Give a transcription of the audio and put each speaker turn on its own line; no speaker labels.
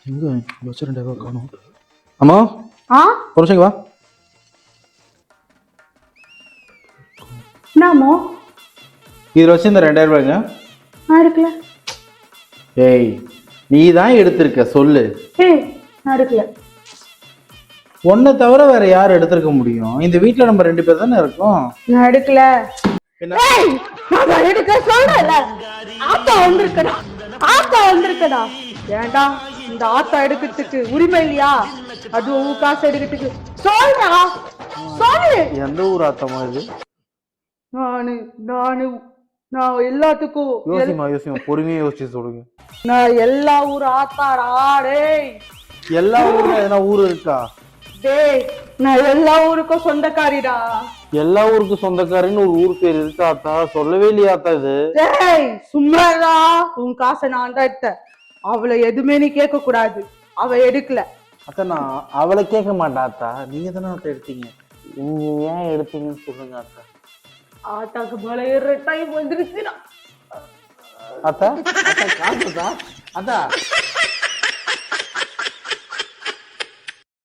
இங்க வச்சு 2000 காணும். அம்மா
ஆ
ஒரு நிமிஷம் வா.
என்னமோ
இதில் வச்சு இந்த 2000 ரூபாய்ங்க.
நான் எடுக்கல.
ஏய் நீ தான் எடுத்திருக்க சொல்லு.
ஏய் நான் எடுக்கல.
உன்னை தவிர வேற யார் எடுத்திருக்க முடியும்? இந்த வீட்டில் நம்ம 2 பேர் தானே இருக்கோம்.
நான் எடுக்கல.
என்ன?
ஏய் நான் எடுக்க சொல்றேன்ல. ஆத்தா வந்திருக்கடா. ஆத்தா வந்திருக்கடா. ஏன்டா இந்த ஆத்தா எடுக்கிறதுக்கு உரிமை இல்லையா? அது உன் காசு எடுக்கிறதுக்கு சொல்றா. சொல்லு.
எந்த ஊர் ஆத்தமா இது?
நானு நானு நான் எல்லாத்துக்கும்
யோசிமா பொறுமையா யோசிச்சு சொல்லுங்க.
நான் எல்லா ஊர் ஆத்தாடா. டேய்
எல்லா ஊர்ல எதனா ஊர் இருக்கா?
டேய் நான் எல்லா ஊருக்கும் சொந்தக்காரிடா.
எல்லா ஊருக்கும் சொந்தக்காரன்னு ஒரு ஊர் பேர் இருக்கா ஆத்தா? சொல்லவே இல்லையா ஆத்தா இது?
டேய் சும்மாடா. உன் காசை நான் தான் எடுத்தேன். அவளை எதுவுமே நீ கேட்க கூடாது. அவ எடுக்கல.
அத்தா நான் அவளை கேட்க மாட்டேன் ஆத்தா. நீங்க தானே ஆத்தா எடுத்தீங்க. நீங்க ஏன் எடுத்தீங்கன்னு சொல்லுங்க ஆத்தா.
ஆத்தாக்கு மேல ஏற டைம் வந்துருச்சுடா.
அத்தா அத்தா காசுதா அத்தா